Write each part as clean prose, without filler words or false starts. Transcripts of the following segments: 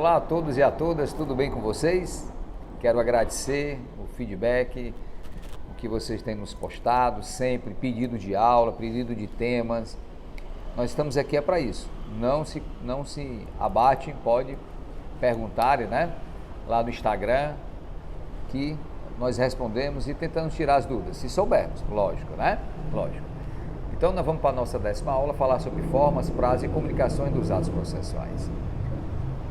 Olá a todos e a todas, tudo bem com vocês? Quero agradecer o feedback, o que vocês têm nos postado, sempre pedido de aula, pedido de temas. Nós estamos aqui para isso. Não se abatem, pode perguntar, né? Lá no Instagram, que nós respondemos e tentamos tirar as dúvidas, se soubermos, lógico, né? Lógico. Então nós vamos para a nossa 10ª aula falar sobre formas, prazos e comunicações dos atos processuais.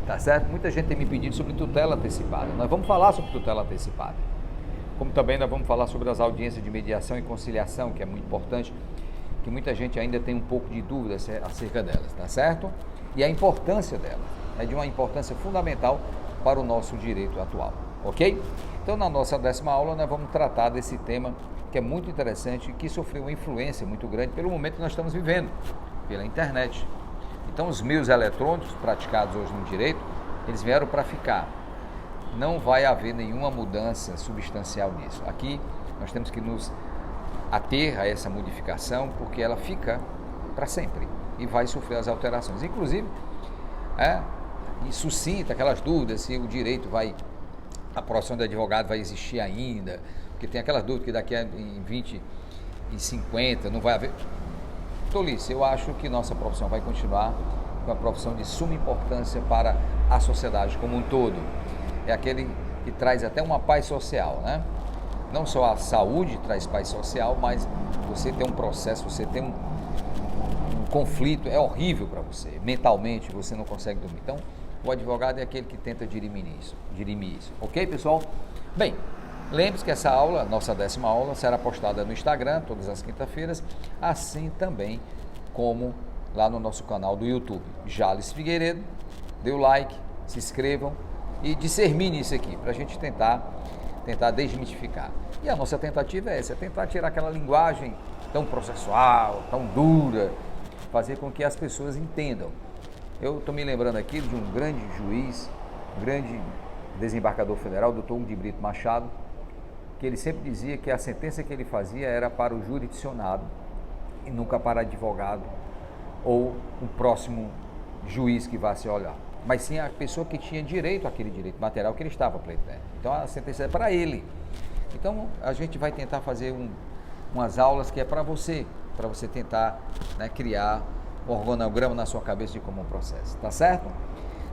Tá certo? Muita gente tem me pedido sobre tutela antecipada. Nós vamos falar sobre tutela antecipada. Como também nós vamos falar sobre as audiências de mediação e conciliação, que é muito importante, que muita gente ainda tem um pouco de dúvida acerca delas, tá certo? E a importância delas é de uma importância fundamental para o nosso direito atual, ok? Então, na nossa 10ª aula, nós vamos tratar desse tema que é muito interessante e que sofreu uma influência muito grande pelo momento que nós estamos vivendo, pela internet. Então, os meios eletrônicos praticados hoje no direito, eles vieram para ficar. Não vai haver nenhuma mudança substancial nisso. Aqui, nós temos que nos ater a essa modificação, porque ela fica para sempre e vai sofrer as alterações. Inclusive, e suscita aquelas dúvidas se o direito a profissão de advogado vai existir ainda, porque tem aquelas dúvidas que daqui a 20 e 50 não vai haver. Tolice, eu acho que nossa profissão vai continuar com uma profissão de suma importância para a sociedade como um todo. É aquele que traz até uma paz social, né? Não só a saúde traz paz social, mas você tem um processo, você tem um conflito, é horrível para você. Mentalmente você não consegue dormir. Então, o advogado é aquele que tenta dirimir isso. Ok, pessoal? Bem, lembre-se que essa aula, nossa 10ª aula, será postada no Instagram todas as quintas-feiras, assim também como lá no nosso canal do YouTube. Jales Figueiredo, dê o like, se inscrevam e dissemine isso aqui, para a gente tentar desmistificar. E a nossa tentativa é essa, tentar tirar aquela linguagem tão processual, tão dura, fazer com que as pessoas entendam. Eu estou me lembrando aqui de um grande juiz, um grande desembargador federal, Dr. Hugo de Brito Machado, que ele sempre dizia que a sentença que ele fazia era para o jurisdicionado e nunca para advogado ou o próximo juiz que vá se olhar, mas sim a pessoa que tinha direito àquele direito material que ele estava pleiteando. Então a sentença é para ele. Então a gente vai tentar fazer umas aulas que é para você tentar, né, criar um organograma na sua cabeça de como um processo, tá certo?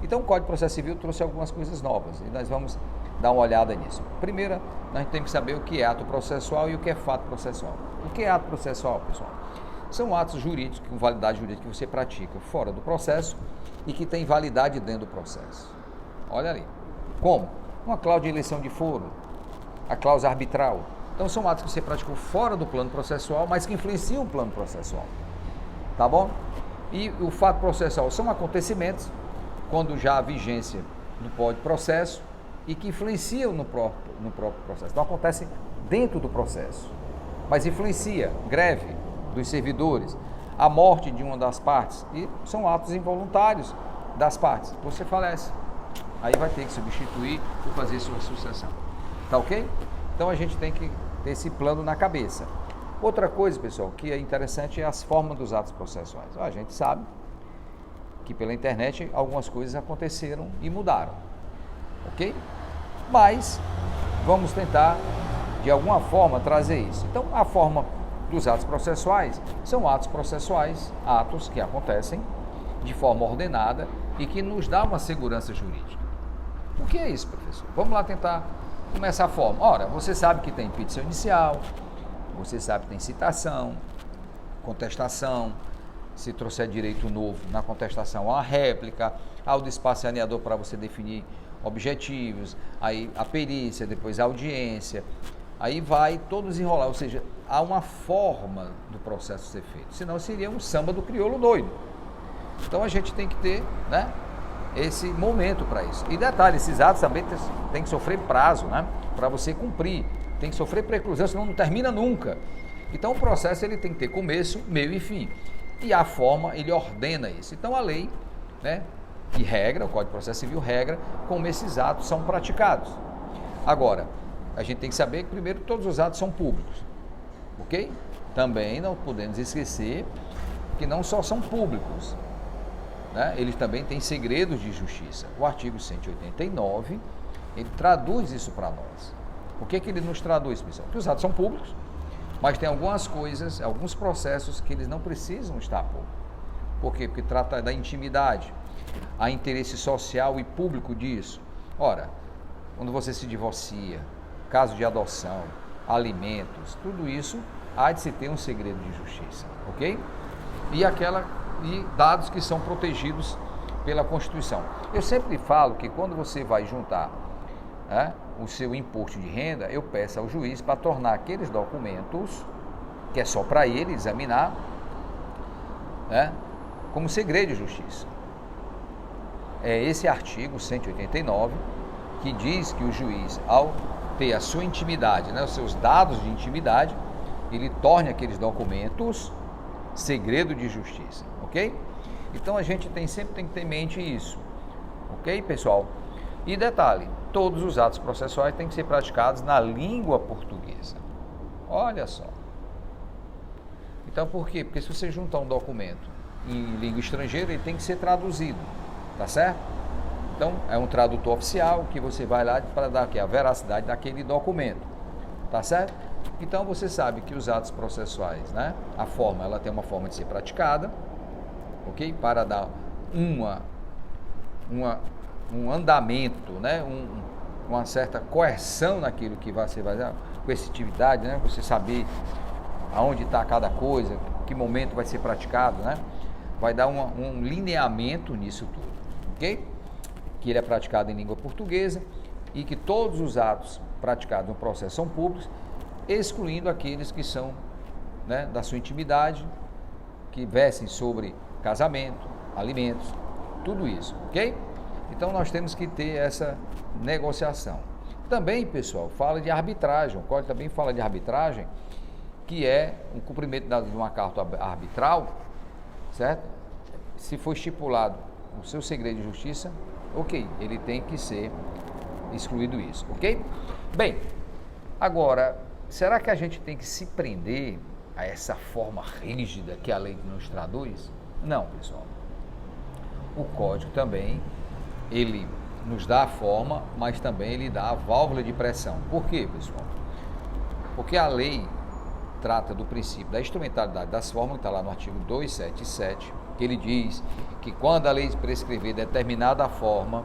Então o Código de Processo Civil trouxe algumas coisas novas e nós vamos dar uma olhada nisso. Primeiro, nós temos que saber o que é ato processual e o que é fato processual. O que é ato processual, pessoal? São atos jurídicos, com validade jurídica que você pratica fora do processo e que tem validade dentro do processo. Olha ali. Como? Uma cláusula de eleição de foro, a cláusula arbitral. Então são atos que você praticou fora do plano processual, mas que influenciam o plano processual. Tá bom? E o fato processual são acontecimentos quando já há vigência do Código de Processo e que influenciam no próprio processo. Então acontece dentro do processo, mas influencia greve dos servidores, a morte de uma das partes, e são atos involuntários das partes. Você falece, aí vai ter que substituir ou fazer sua sucessão. Tá ok? Então a gente tem que ter esse plano na cabeça. Outra coisa, pessoal, que é interessante é as formas dos atos processuais. A gente sabe que pela internet algumas coisas aconteceram e mudaram, ok? Mas vamos tentar de alguma forma trazer isso. Então a forma dos atos processuais são atos processuais, atos que acontecem de forma ordenada e que nos dá uma segurança jurídica. O que é isso, professor? Vamos lá tentar começar a forma. Ora, você sabe que tem petição inicial, você sabe que tem citação, contestação, se trouxer direito novo na contestação, a réplica, ao despacho saneador para você definir objetivos, aí a perícia, depois a audiência, aí vai todo desenrolar, ou seja, há uma forma do processo ser feito, senão seria um samba do crioulo doido. Então a gente tem que ter, né, esse momento para isso. E detalhe, esses atos também tem que sofrer prazo, né, para você cumprir, tem que sofrer preclusão, senão não termina nunca. Então o processo ele tem que ter começo, meio e fim. E a forma, ele ordena isso. Então a lei, né, e regra, o Código de Processo Civil regra como esses atos são praticados. Agora, a gente tem que saber que primeiro todos os atos são públicos, ok? Também não podemos esquecer que não só são públicos, né, eles também têm segredos de justiça. O artigo 189, ele traduz isso para nós. Por que ele nos traduz, pessoal? Porque os atos são públicos, mas tem algumas coisas, alguns processos que eles não precisam estar públicos. Por quê? Porque trata da intimidade, há interesse social e público disso. Ora, quando você se divorcia, caso de adoção, alimentos, tudo isso há de se ter um segredo de justiça, ok? E dados que são protegidos pela Constituição. Eu sempre falo que quando você vai juntar o seu imposto de renda, eu peço ao juiz para tornar aqueles documentos, que é só para ele examinar, como segredo de justiça. É esse artigo 189 que diz que o juiz, ao ter a sua intimidade, os seus dados de intimidade, ele torna aqueles documentos segredo de justiça, ok? Então a gente sempre tem que ter em mente isso, ok, pessoal? E detalhe, todos os atos processuais têm que ser praticados na língua portuguesa. Olha só. Então por quê? Porque se você juntar um documento em língua estrangeira, ele tem que ser traduzido, tá certo? Então é um tradutor oficial que você vai lá para dar a veracidade daquele documento, tá certo? Então você sabe que os atos processuais, a forma, ela tem uma forma de ser praticada, ok? Para dar um andamento, uma certa coerção naquilo que você vai dar, coercitividade, você saber aonde está cada coisa, que momento vai ser praticado, vai dar um lineamento nisso tudo, ok? Que ele é praticado em língua portuguesa e que todos os atos praticados no processo são públicos, excluindo aqueles que são da sua intimidade, que versem sobre casamento, alimentos, tudo isso, ok? Então nós temos que ter essa negociação. Também, pessoal, fala de arbitragem, o código também fala de arbitragem, que é um cumprimento de uma carta arbitral, certo? Se for estipulado o seu segredo de justiça, ok, ele tem que ser excluído isso, ok? Bem, agora, será que a gente tem que se prender a essa forma rígida que a lei nos traduz? Não, pessoal. O código também, ele nos dá a forma, mas também ele dá a válvula de pressão. Por quê, pessoal? Porque a lei trata do princípio da instrumentalidade das formas, que está lá no artigo 277, que ele diz que quando a lei prescrever determinada forma,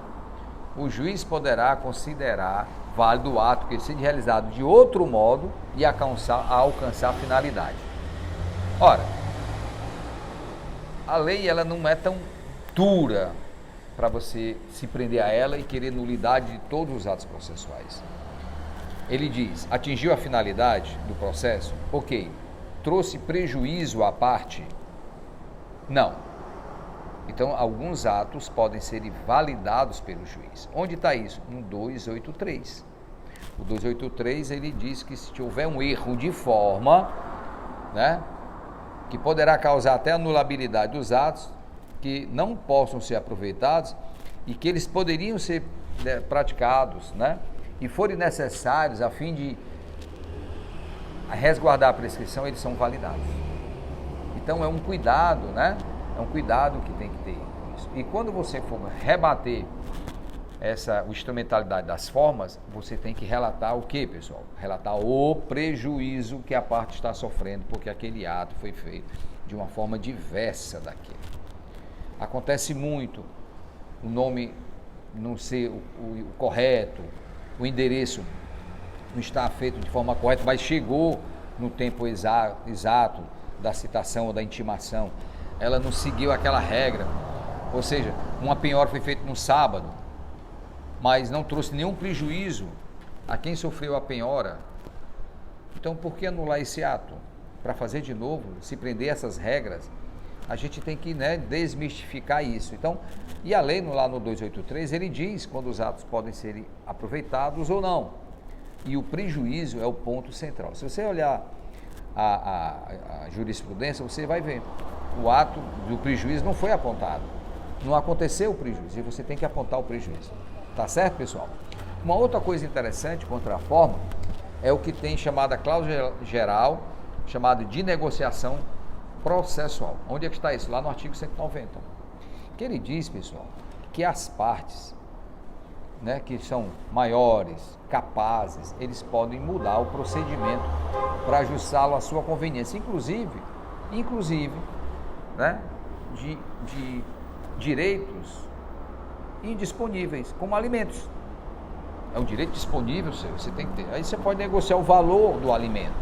o juiz poderá considerar válido o ato que seja realizado de outro modo e alcançar a finalidade. Ora, a lei ela não é tão dura para você se prender a ela e querer nulidade de todos os atos processuais. Ele diz, atingiu a finalidade do processo? Ok. Trouxe prejuízo à parte? Não. Então, alguns atos podem ser validados pelo juiz. Onde está isso? No 283. O 283, ele diz que se houver um erro de forma, que poderá causar até anulabilidade dos atos, que não possam ser aproveitados e que eles poderiam ser praticados, e forem necessários a fim de resguardar a prescrição, eles são validados. Então é um cuidado, é um cuidado que tem que ter isso. E quando você for rebater essa instrumentalidade das formas, você tem que relatar o que, pessoal? Relatar o prejuízo que a parte está sofrendo, porque aquele ato foi feito de uma forma diversa daquele. Acontece muito o nome não ser o correto, o endereço não está feito de forma correta, mas chegou no tempo exato da citação ou da intimação, ela não seguiu aquela regra, ou seja, uma penhora foi feita no sábado, mas não trouxe nenhum prejuízo a quem sofreu a penhora. Então, por que anular esse ato? Para fazer de novo, se prender a essas regras, a gente tem que desmistificar isso. Então, e a lei lá no 283, ele diz quando os atos podem ser aproveitados ou não. E o prejuízo é o ponto central. Se você olhar a jurisprudência, você vai ver. O ato do prejuízo não foi apontado. Não aconteceu o prejuízo e você tem que apontar o prejuízo. Tá certo, pessoal? Uma outra coisa interessante contra a forma é o que tem chamada cláusula geral, chamada de negociação processual. Onde é que está isso? Lá no artigo 190. que ele diz, pessoal, que as partes, né, que são maiores, capazes, eles podem mudar o procedimento para ajustá-lo à sua conveniência, inclusive, né, de direitos indisponíveis, como alimentos. É um direito disponível seu, você tem que ter. Aí você pode negociar o valor do alimento,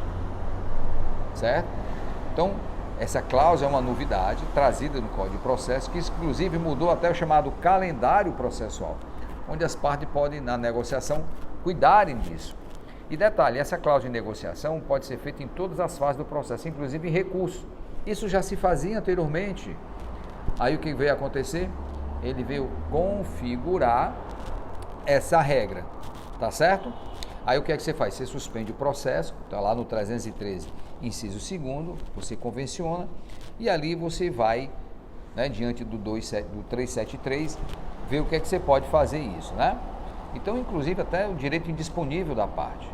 certo? Então, essa cláusula é uma novidade trazida no Código de Processo, que inclusive mudou até o chamado calendário processual, onde as partes podem, na negociação, cuidarem disso. E detalhe, essa cláusula de negociação pode ser feita em todas as fases do processo, inclusive em recurso. Isso já se fazia anteriormente. Aí o que veio acontecer? Ele veio configurar essa regra, tá certo? Aí o que é que você faz? Você suspende o processo, tá lá no 313, inciso 2º, você convenciona e ali você vai, né, diante do 373, ver o que é que você pode fazer isso, né? Então, inclusive, até o direito indisponível da parte.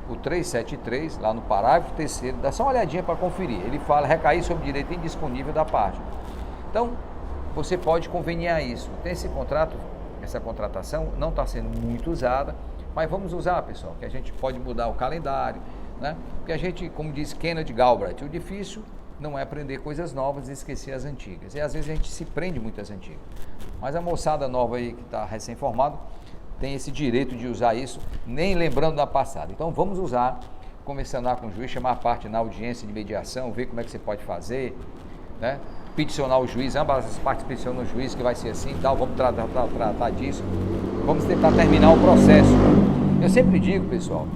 O 373, lá no parágrafo 3º, dá só uma olhadinha para conferir. Ele fala recair sobre o direito indisponível da parte. Então, você pode conveniar isso. Tem esse contrato, essa contratação não está sendo muito usada, mas vamos usar, pessoal, que a gente pode mudar o calendário, né? Porque a gente, como diz Kenneth Galbraith, o difícil não é aprender coisas novas e esquecer as antigas. E às vezes a gente se prende muito às antigas. Mas a moçada nova aí que está recém-formado tem esse direito de usar isso, nem lembrando da passada. Então vamos usar, conversar com o juiz, chamar a parte na audiência de mediação, ver como é que você pode fazer, né? Peticionar o juiz, ambas as partes peticionam o juiz, que vai ser assim, tal, vamos tratar disso, vamos tentar terminar o processo. Eu sempre digo, pessoal,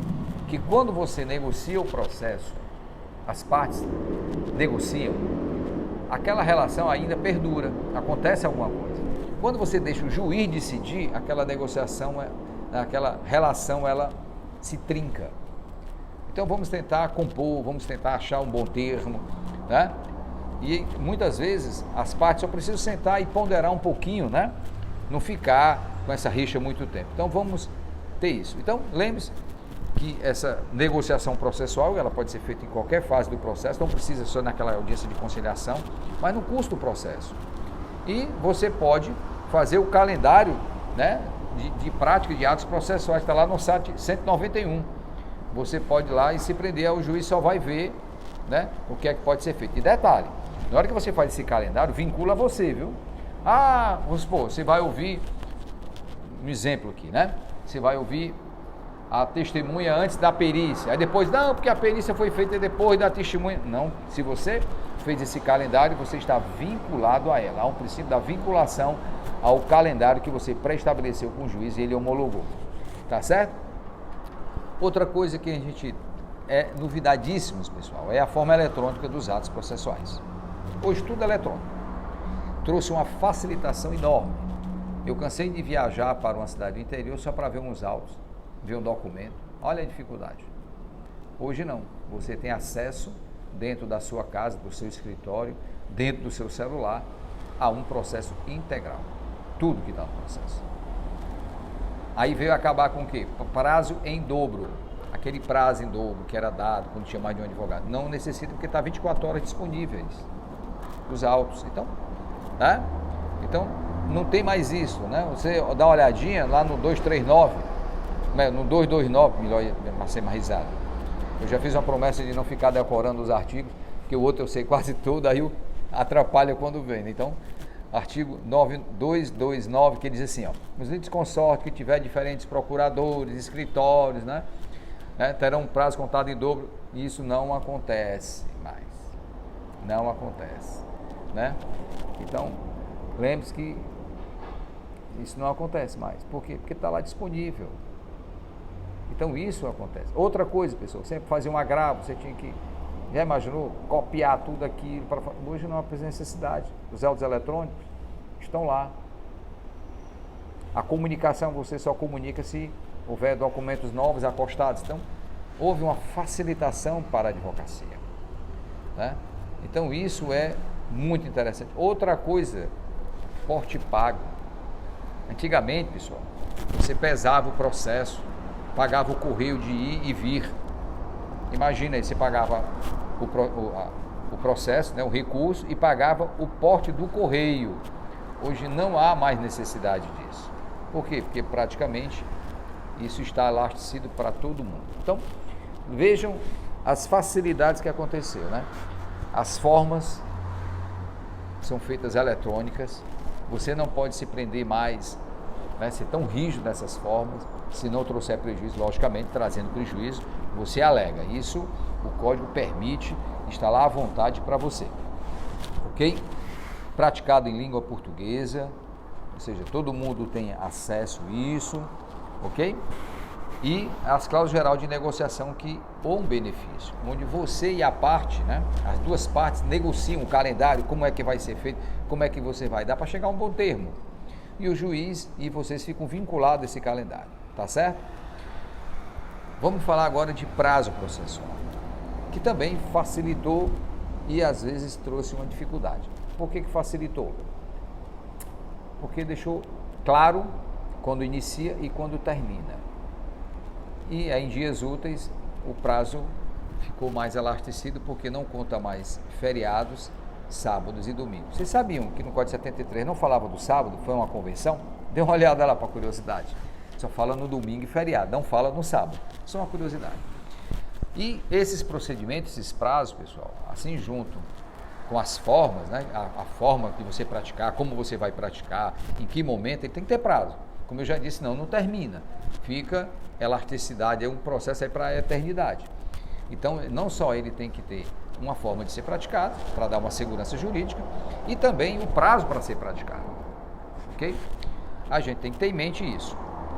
que quando você negocia o processo, as partes negociam, aquela relação ainda perdura, acontece alguma coisa. Quando você deixa o juiz decidir, aquela negociação, aquela relação, ela se trinca. Então vamos tentar compor, vamos tentar achar um bom termo, né? E muitas vezes as partes só precisam sentar e ponderar um pouquinho, né? Não ficar com essa rixa muito tempo. Então vamos ter isso. Então lembre-se que essa negociação processual, ela pode ser feita em qualquer fase do processo, não precisa só naquela audiência de conciliação, mas no curso do processo. E você pode fazer o calendário, né, de prática de atos processuais, está lá no site 191. Você pode ir lá e se prender, o juiz só vai ver, né, o que é que pode ser feito. E detalhe, na hora que você faz esse calendário, vincula você, viu? Vamos supor, você vai ouvir, um exemplo aqui, né? Você vai ouvir a testemunha antes da perícia, aí depois, não, porque a perícia foi feita depois da testemunha. Não, se você fez esse calendário, você está vinculado a ela. Há um princípio da vinculação ao calendário que você pré-estabeleceu com o juiz e ele homologou. Tá certo? Outra coisa que a gente é novidadíssimos, pessoal, é a forma eletrônica dos atos processuais. Hoje tudo é eletrônico. Trouxe uma facilitação enorme. Eu cansei de viajar para uma cidade do interior só para ver uns autos, ver um documento. Olha a dificuldade. Hoje não. Você tem acesso dentro da sua casa, do seu escritório, dentro do seu celular, a um processo integral. Tudo que está no processo. Aí veio acabar com o quê? Prazo em dobro. Aquele prazo em dobro que era dado quando tinha mais de um advogado. Não necessita, porque está 24 horas disponíveis os autos. Então, né? Então, não tem mais isso, né? Você dá uma olhadinha lá no 239, no 229, melhor ser mais risado. Eu já fiz uma promessa de não ficar decorando os artigos, porque o outro eu sei quase tudo, aí atrapalha quando vem, né? Então, artigo 229, que diz assim, ó, os lides consortes que tiver diferentes procuradores, escritórios, né, terão um prazo contado em dobro. E isso não acontece mais. Não acontece, né? Então, lembre-se que isso não acontece mais. Por quê? Porque está lá disponível. Então, isso acontece. Outra coisa, pessoal, sempre fazia um agravo, você tinha que, já imaginou, copiar tudo aquilo. Hoje não há necessidade. Os autos eletrônicos estão lá. A comunicação, você só comunica se houver documentos novos acostados. Então, houve uma facilitação para a advocacia, né? Então, isso é muito interessante. Outra coisa, porte pago. Antigamente, pessoal, você pesava o processo, pagava o correio de ir e vir. Imagina aí, você pagava o processo, né, o recurso, e pagava o porte do correio. Hoje não há mais necessidade disso. Por quê? Porque praticamente isso está abastecido para todo mundo. Então, vejam as facilidades que aconteceu, né? As formas são feitas eletrônicas, você não pode se prender mais, né, ser tão rígido nessas formas, se não trouxer prejuízo, logicamente, trazendo prejuízo, você alega. Isso o código permite, está lá à vontade para você, ok? Praticado em língua portuguesa, ou seja, todo mundo tem acesso a isso, ok? E as cláusulas geral de negociação que ou um benefício, onde você e a parte, né, as duas partes negociam o calendário, como é que vai ser feito, como é que você vai dar para chegar a um bom termo. E o juiz e vocês ficam vinculados a esse calendário, tá certo? Vamos falar agora de prazo processual, que também facilitou e às vezes trouxe uma dificuldade. Por que facilitou? Porque deixou claro quando inicia e quando termina. E aí, em dias úteis, o prazo ficou mais elastecido porque não conta mais feriados, sábados e domingos. Vocês sabiam que no Código 73 não falava do sábado? Foi uma convenção? Dê uma olhada lá para curiosidade. Só fala no domingo e feriado, não fala no sábado. Só uma curiosidade. E esses procedimentos, esses prazos, pessoal, assim junto com as formas, né? A forma de você praticar, como você vai praticar, em que momento, ele tem que ter prazo. Como eu já disse, não termina. Fica elasticidade, é um processo aí para a eternidade. Então, não só ele tem que ter uma forma de ser praticado, para dar uma segurança jurídica, e também o prazo para ser praticado. Ok? A gente tem que ter em mente isso.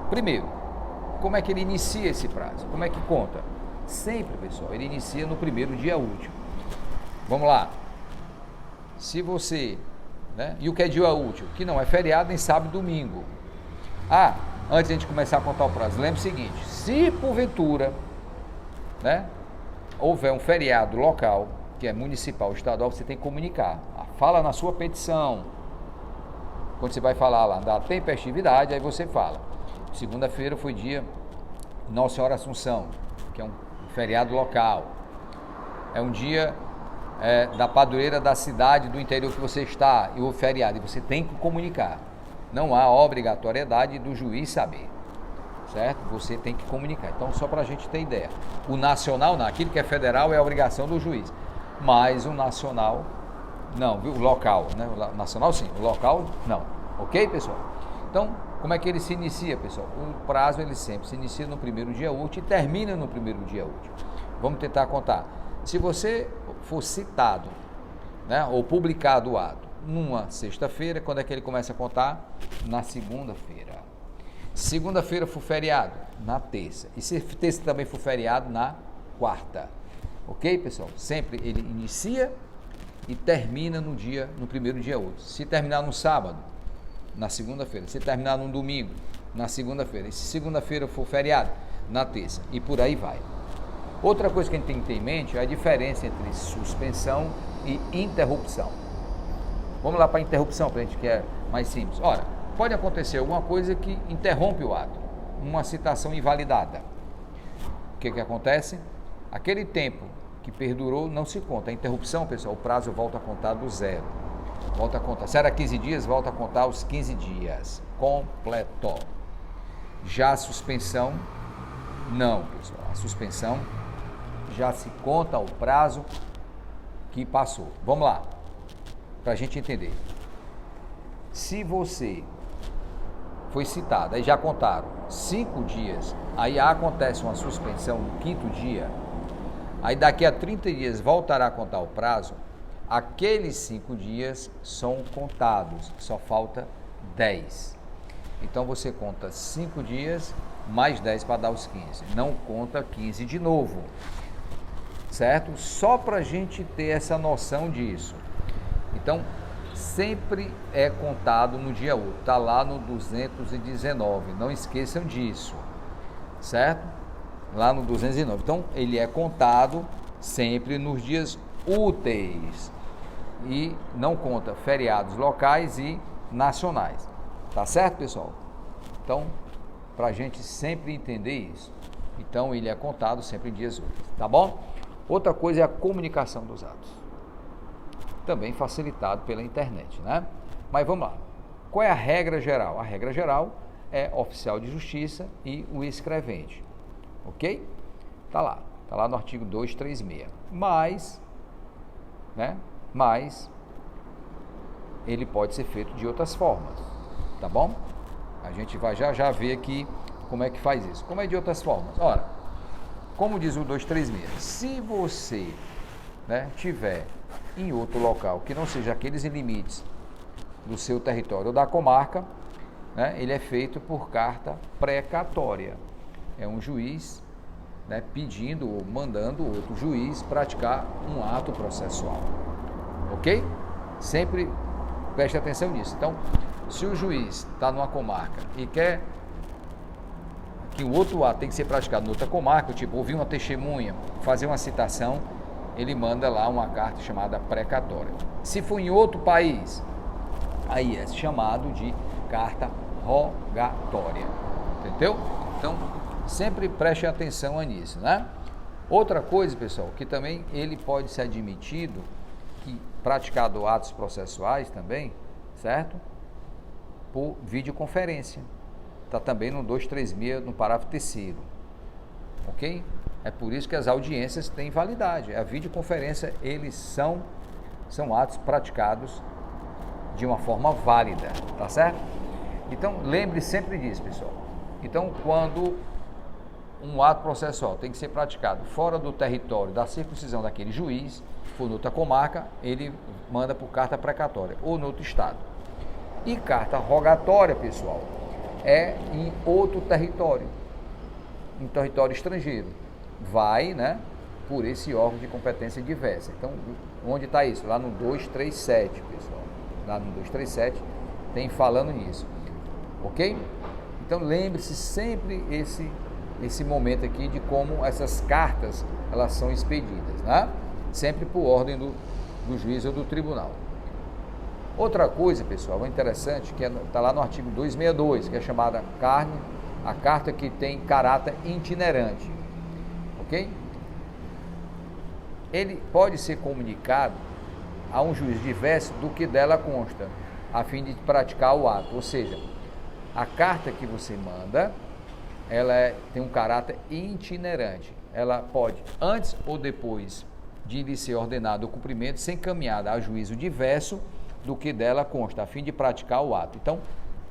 Primeiro, como é que ele inicia esse prazo? Como é que conta? Sempre, pessoal, ele inicia no primeiro dia útil. Vamos lá. Se você, né? E o que é dia útil? Que não é feriado nem sábado e domingo. Antes de a gente começar a contar o prazo, lembre o seguinte: se porventura, né, houver um feriado local, que é municipal, estadual, você tem que comunicar. Fala na sua petição. Quando você vai falar lá da tempestividade, aí você fala. Segunda-feira foi dia Nossa Senhora Assunção, que é um feriado local. É um dia da padroeira da cidade do interior que você está, e o feriado, e você tem que comunicar. Não há obrigatoriedade do juiz saber, certo? Você tem que comunicar. Então, só para a gente ter ideia. O nacional, aquilo que é federal, é a obrigação do juiz. Mas o nacional, não, viu? O local, né? O nacional sim, o local não. Ok, pessoal? Então, como é que ele se inicia, pessoal? O prazo, ele sempre se inicia no primeiro dia útil e termina no primeiro dia útil. Vamos tentar contar. Se você for citado, né, ou publicado o ato numa sexta-feira, quando é que ele começa a contar? Na segunda-feira. Segunda-feira for feriado? Na terça. E se terça também for feriado? Na quarta. Ok, pessoal? Sempre ele inicia e termina no primeiro dia útil. Se terminar no sábado, na segunda-feira. Se terminar no domingo, na segunda-feira. E se segunda-feira for feriado? Na terça. E por aí vai. Outra coisa que a gente tem que ter em mente é a diferença entre suspensão e interrupção. Vamos lá para a interrupção, para a gente que é mais simples. Ora, pode acontecer alguma coisa que interrompe o ato, uma citação invalidada. O que acontece? Aquele tempo que perdurou não se conta. A interrupção, pessoal, o prazo volta a contar do zero. Volta a contar. Se era 15 dias, volta a contar os 15 dias. Completo. Já a suspensão, não, pessoal. A suspensão já se conta o prazo que passou. Vamos lá. Para a gente entender. Se você foi citado, aí já contaram 5 dias, aí acontece uma suspensão no 5º dia, aí daqui a 30 dias voltará a contar o prazo, aqueles 5 dias são contados, só falta 10. Então você conta 5 dias mais 10 para dar os 15, não conta 15 de novo, certo? Só para a gente ter essa noção disso. Então, sempre é contado no dia útil, está lá no 219, não esqueçam disso, certo? Lá no 209, então ele é contado sempre nos dias úteis e não conta feriados locais e nacionais, tá certo, pessoal? Então, para a gente sempre entender isso, então ele é contado sempre em dias úteis, tá bom? Outra coisa é a comunicação dos atos. Também facilitado pela internet, né? Mas vamos lá. Qual é a regra geral? A regra geral é oficial de justiça e o escrevente, ok? Tá lá no artigo 236. Mas ele pode ser feito de outras formas, tá bom? A gente vai já ver aqui como é que faz isso. Como é de outras formas? Ora, como diz o 236, se você tiver em outro local que não seja aqueles limites do seu território ou da comarca, ele é feito por carta precatória. É um juiz pedindo ou mandando outro juiz praticar um ato processual, ok? Sempre preste atenção nisso. Então, se o juiz está numa comarca e quer que o outro ato tem que ser praticado em outra comarca, tipo ouvir uma testemunha, fazer uma citação, ele manda lá uma carta chamada precatória. Se for em outro país, aí é chamado de carta rogatória, entendeu? Então, sempre preste atenção nisso, Outra coisa, pessoal, que também ele pode ser admitido, que praticado atos processuais também, certo? Por videoconferência. Está também no 236, no parágrafo 3º, ok? É por isso que as audiências têm validade. A videoconferência, eles são atos praticados de uma forma válida, tá certo? Então, lembre sempre disso, pessoal. Então, quando um ato processual tem que ser praticado fora do território da circuncisão daquele juiz, for noutra comarca, ele manda por carta precatória, ou no outro estado. E carta rogatória, pessoal, é em outro território, em território estrangeiro. Vai, por esse órgão de competência diversa. Então, onde está isso? Lá no 237, pessoal. Lá no 237 tem falando nisso, ok? Então, lembre-se sempre esse momento aqui de como essas cartas, elas são expedidas, sempre por ordem do juiz ou do tribunal. Outra coisa, pessoal, interessante, que está lá no artigo 262, que é chamada a carta que tem caráter itinerante, ok? Ele pode ser comunicado a um juiz diverso do que dela consta, a fim de praticar o ato, ou seja, a carta que você manda, ela tem um caráter itinerante, ela pode, antes ou depois de lhe ser ordenado o cumprimento, ser encaminhada a juízo diverso do que dela consta, a fim de praticar o ato. Então,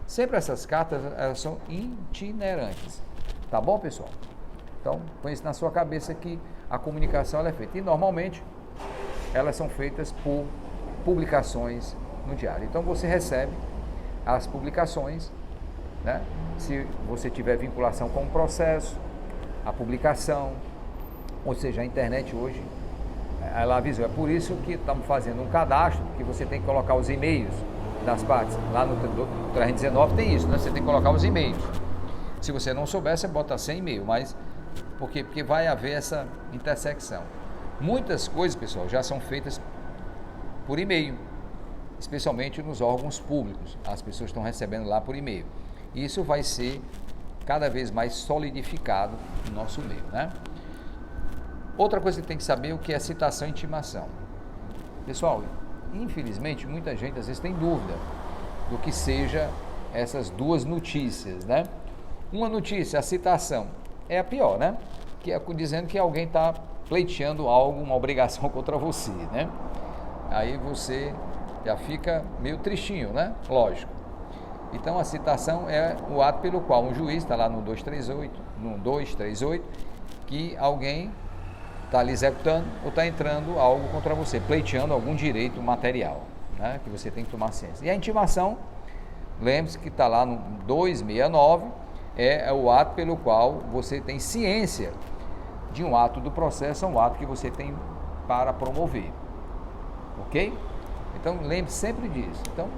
sempre essas cartas, elas são itinerantes, tá bom, pessoal? Então, põe isso na sua cabeça que a comunicação ela é feita, e normalmente elas são feitas por publicações no diário. Então, você recebe as publicações, se você tiver vinculação com o processo, a publicação, ou seja, a internet hoje, ela avisou. É por isso que estamos fazendo um cadastro, que você tem que colocar os e-mails das partes. Lá no 319 tem isso, você tem que colocar os e-mails. Se você não souber, você bota sem e-mail, mas por quê? Porque vai haver essa intersecção. Muitas coisas, pessoal, já são feitas por e-mail, especialmente nos órgãos públicos. As pessoas estão recebendo lá por e-mail. Isso vai ser cada vez mais solidificado no nosso meio, Outra coisa que tem que saber é o que é citação e intimação. Pessoal, infelizmente, muita gente às vezes tem dúvida do que seja essas duas notícias, Uma notícia, a citação, é a pior, Que é dizendo que alguém está pleiteando algo, uma obrigação contra você, Aí você já fica meio tristinho, Lógico. Então, a citação é o ato pelo qual um juiz, está lá no 238, que alguém está lhe executando ou está entrando algo contra você, pleiteando algum direito material, que você tem que tomar ciência. E a intimação, lembre-se que está lá no 269, é o ato pelo qual você tem ciência de um ato do processo, é um ato que você tem para promover, ok? Então, lembre-se sempre disso. Então,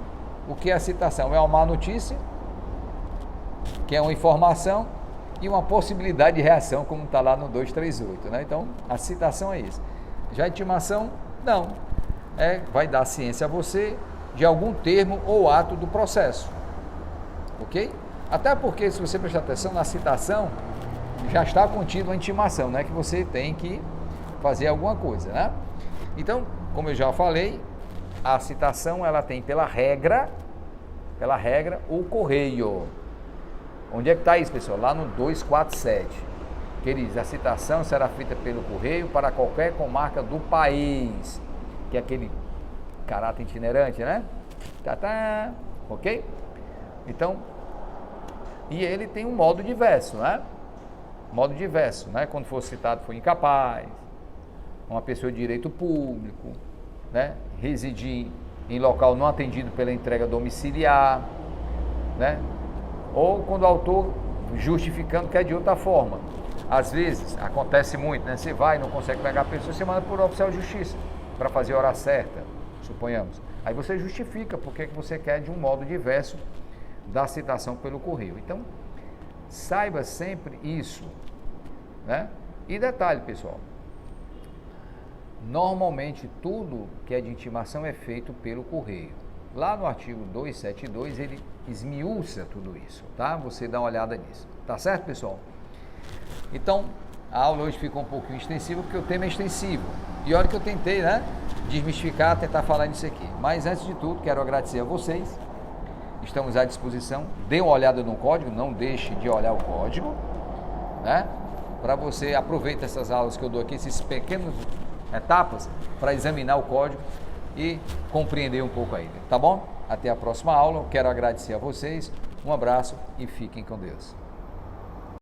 o que é a citação? É uma má notícia, que é uma informação e uma possibilidade de reação, como está lá no 238, Então, a citação é isso. Já a intimação, não. Vai dar ciência a você de algum termo ou ato do processo, ok? Até porque, se você prestar atenção, na citação já está contida uma intimação, que você tem que fazer alguma coisa, Então, como eu já falei, a citação ela tem pela regra pela regra, o correio. Onde é que está isso, pessoal? Lá no 247, que ele diz: a citação será feita pelo correio para qualquer comarca do país, que é aquele caráter itinerante, né? Ok? Então, e ele tem um modo diverso, né? Modo diverso, né? Quando for citado, foi incapaz, uma pessoa de direito público, né? Residir em local não atendido pela entrega domiciliar, né? Ou quando o autor justificando que é de outra forma. Às vezes, acontece muito, né? Você vai e não consegue pegar a pessoa, você manda por oficial de justiça para fazer a hora certa, suponhamos. Aí você justifica porque que você quer de um modo diverso da citação pelo correio. Então, saiba sempre isso, né? E detalhe, pessoal, normalmente tudo que é de intimação é feito pelo correio. Lá no artigo 272 ele esmiuça tudo isso, tá? Você dá uma olhada nisso, tá certo, pessoal? Então, a aula hoje ficou um pouquinho extensiva porque o tema é extensivo. E olha que eu tentei, né, desmistificar, tentar falar nisso aqui. Mas antes de tudo, quero agradecer a vocês. Estamos à disposição. Dê uma olhada no código, não deixe de olhar o código, né? Para você aproveita essas aulas que eu dou aqui, esses pequenos etapas para examinar o código e compreender um pouco aí, tá bom? Até a próxima aula. Quero agradecer a vocês. Um abraço e fiquem com Deus.